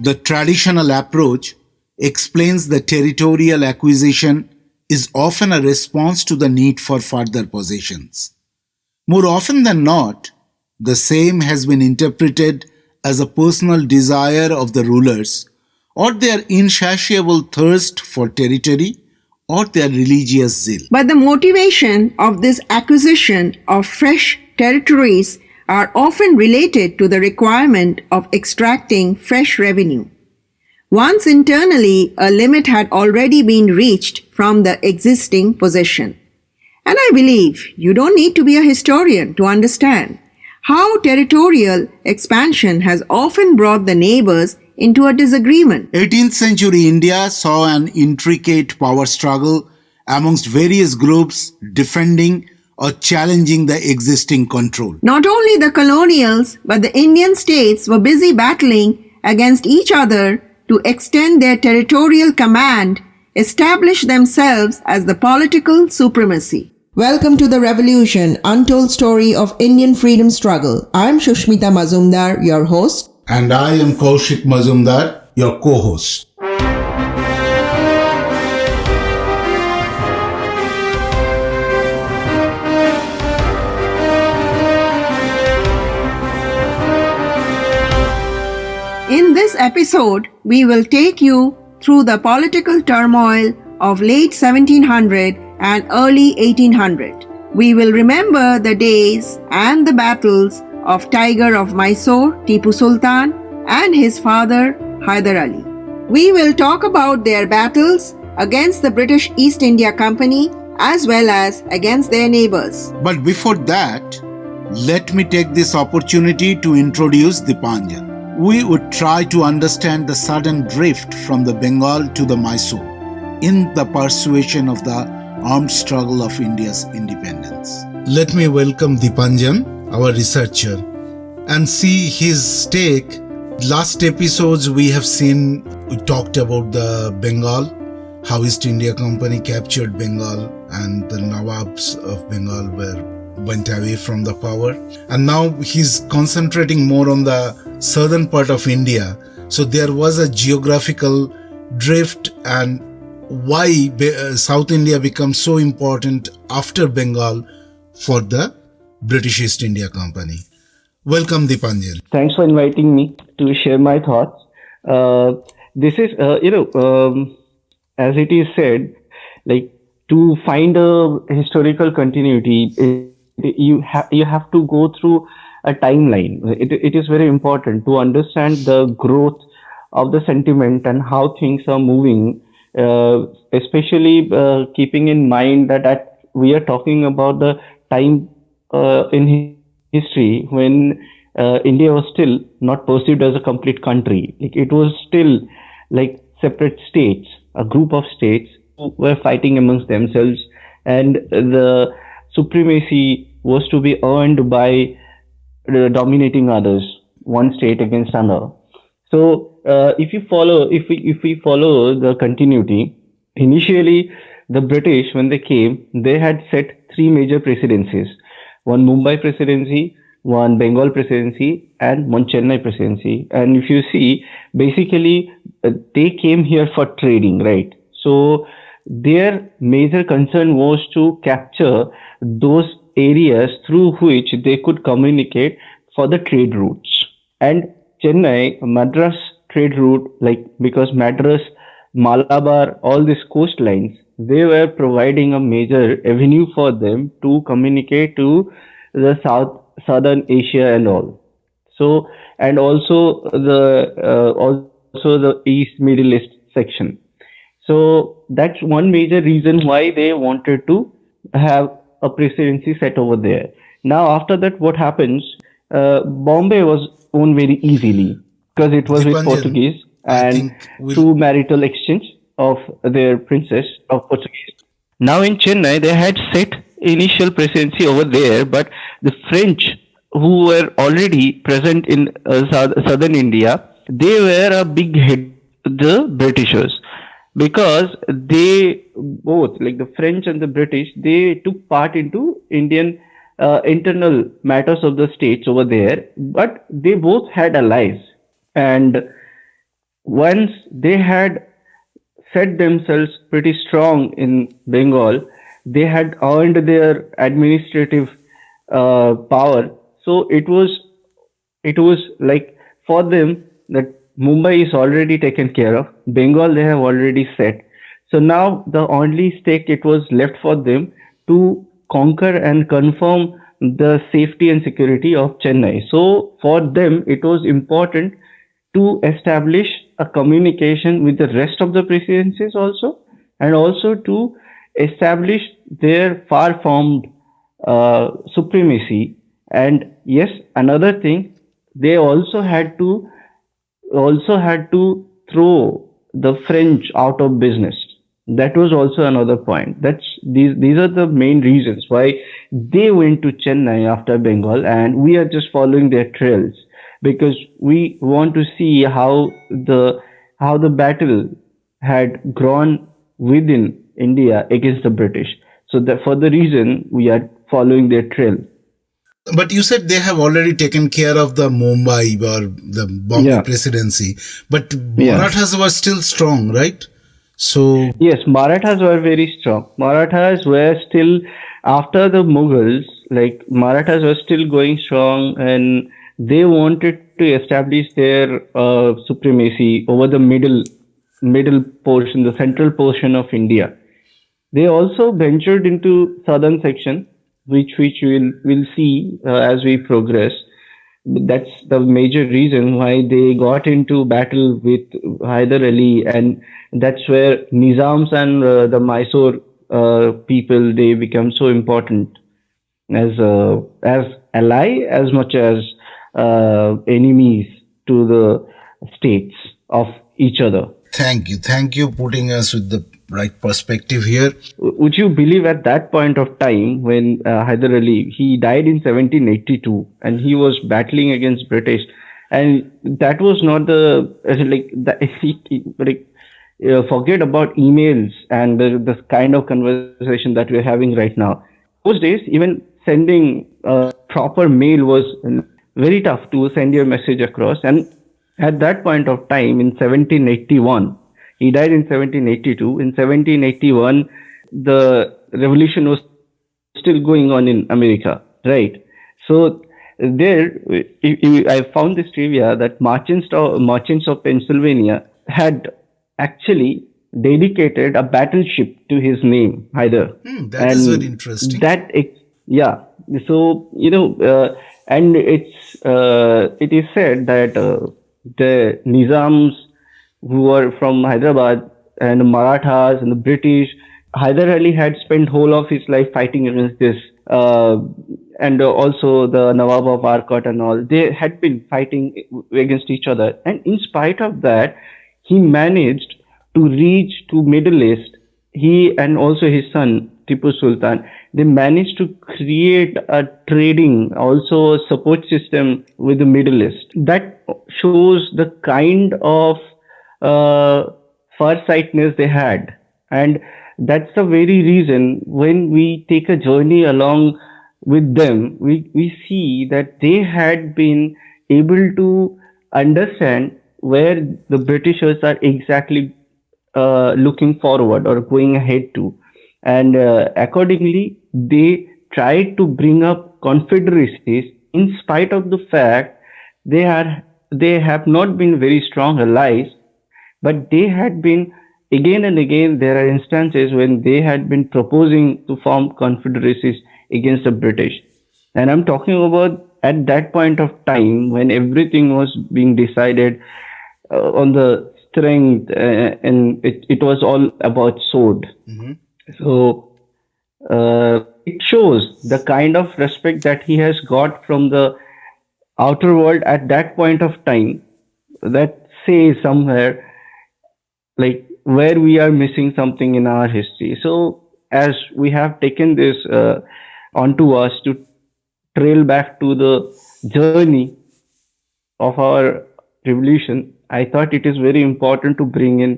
The traditional approach explains the territorial acquisition is often a response to the need for further possessions. More often than not, the same has been interpreted as a personal desire of the rulers, or their insatiable thirst for territory, or their religious zeal. But the motivation of this acquisition of fresh territories are often related to the requirement of extracting fresh revenue. Once internally, a limit had already been reached from the existing possession. And I believe you don't need to be a historian to understand how territorial expansion has often brought the neighbors into a disagreement. 18th century India saw an intricate power struggle amongst various groups defending or challenging the existing control. Not only the colonials, but the Indian states were busy battling against each other to extend their territorial command, establish themselves as the political supremacy. Welcome to the Revolution, Untold Story of Indian Freedom Struggle. I'm Shushmita Mazumdar, your host. And I am Kaushik Mazumdar, your co-host. In this episode, we will take you through the political turmoil of late 1700 and early 1800. We will remember the days and the battles of Tiger of Mysore, Tipu Sultan, and his father, Hyder Ali. We will talk about their battles against the British East India Company as well as against their neighbors. But before that, let me take this opportunity to introduce Dipanjan. We would try to understand the sudden drift from the Bengal to the Mysore in the persuasion of the armed struggle of India's independence. Let me welcome Dipanjan, our researcher, and see his take. Last episodes we talked about the Bengal, how East India Company captured Bengal and the Nawabs of Bengal went away from the power. And now he's concentrating more on the southern part of India. So there was a geographical drift and why South India becomes so important after Bengal for the British East India Company. Welcome, Dipanjan. Thanks for inviting me to share my thoughts. This is, as it is said, like to find a historical continuity, you have to go through a timeline. It is very important to understand the growth of the sentiment and how things are moving, especially keeping in mind that we are talking about the time in history when India was still not perceived as a complete country. Like it was still like separate states, a group of states who were fighting amongst themselves, and the supremacy was to be earned by dominating others, one state against another. So if we follow the continuity, initially the British, when they came, they had set three major presidencies: one Mumbai presidency, one Bengal presidency, and one Chennai presidency. And if you see, basically they came here for trading, right? So their major concern was to capture those areas through which they could communicate for the trade routes. And Chennai, Madras trade route, like because Madras, Malabar, all these coastlines, they were providing a major avenue for them to communicate to the southern Asia and all. So, and also the East Middle East section. So that's one major reason why they wanted to have a presidency set over there. Now, after that, what happens? Bombay was owned very easily because it was with Portuguese and through marital exchange of their princess of Portuguese. Now in Chennai, they had set initial presidency over there, but the French, who were already present in southern India, they were a big hit the Britishers, because they both, like the French and the British, they took part into Indian internal matters of the states over there, but they both had allies. And once they had set themselves pretty strong in Bengal, they had earned their administrative power. So it was like for them that Mumbai is already taken care of. Bengal they have already set. So now the only stake it was left for them to conquer and confirm the safety and security of Chennai. So for them it was important to establish a communication with the rest of the presidencies also, and also to establish their far-formed supremacy. And yes, another thing, they also had to throw the French out of business. That was also another point. These are the main reasons why they went to Chennai after Bengal, and we are just following their trails because we want to see how the battle had grown within India against the British. So that for the reason we are following their trail. But you said they have already taken care of the Mumbai or the Bombay Yeah, presidency, but yeah. Marathas were still strong, right? So, Yes, Marathas were very strong. Marathas were still, after the Mughals, like Marathas were still going strong, and they wanted to establish their supremacy over the middle portion, the central portion of India. They also ventured into southern section, which we'll see as we progress. That's the major reason why they got into battle with Hyder Ali, and that's where Nizams and the Mysore people they become so important as ally as much as enemies to the states of each other. thank you. Thank you putting us with the right perspective here. Would you believe at that point of time when Hyder Ali he died in 1782 and he was battling against British, and that was not the like that like forget about emails and the kind of conversation that we're having right now. Those days, even sending proper mail was very tough to send your message across. And at that point of time, in 1781, he died in 1782. In 1781, the revolution was still going on in America, right? So there, I found this trivia that merchants of Pennsylvania had actually dedicated a battleship to his name, Hyder, That is very and interesting. yeah. So and it is said that the Nizams who were from Hyderabad and the Marathas and the British, Hyder Ali had spent whole of his life fighting against this, and also the Nawab of Arcot and all. They had been fighting against each other, and in spite of that, he managed to reach to Middle East. He and also his son Tipu Sultan, they managed to create a trading, also a support system with the Middle East. That shows the kind of uh, farsightedness they had. And that's the very reason when we take a journey along with them, we see that they had been able to understand where the Britishers are exactly looking forward or going ahead to. And accordingly, they tried to bring up confederacies in spite of the fact they have not been very strong allies, but they had been again and again. There are instances when they had been proposing to form confederacies against the British. And I'm talking about at that point of time when everything was being decided on the strength, and it was all about sword. So it shows the kind of respect that he has got from the outer world at that point of time, that says somewhere like where we are missing something in our history. So as we have taken this onto us to trail back to the journey of our revolution, I thought it is very important to bring in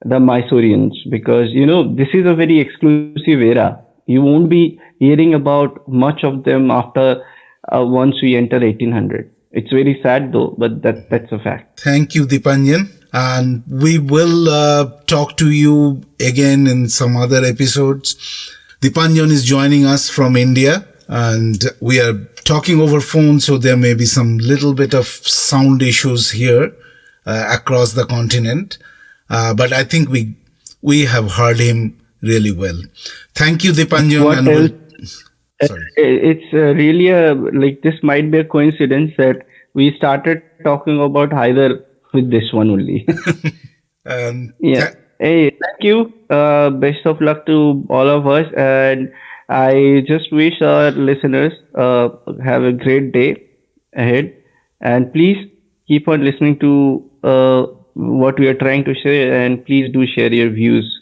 the Mysoreans because this is a very exclusive era. You won't be hearing about much of them after once we enter 1800. It's very sad though, but that's a fact. Thank you, Dipanjan. And we will talk to you again in some other episodes. Dipanjan is joining us from India, and we are talking over phone, so there may be some little bit of sound issues here across the continent. But I think we have heard him really well. Thank you, Dipanjan. What and else? Sorry. It's really this might be a coincidence that we started talking about Hyder with this one only. Yeah. Hey, thank you. Best of luck to all of us. And I just wish our listeners have a great day ahead. And please keep on listening to what we are trying to share. And please do share your views.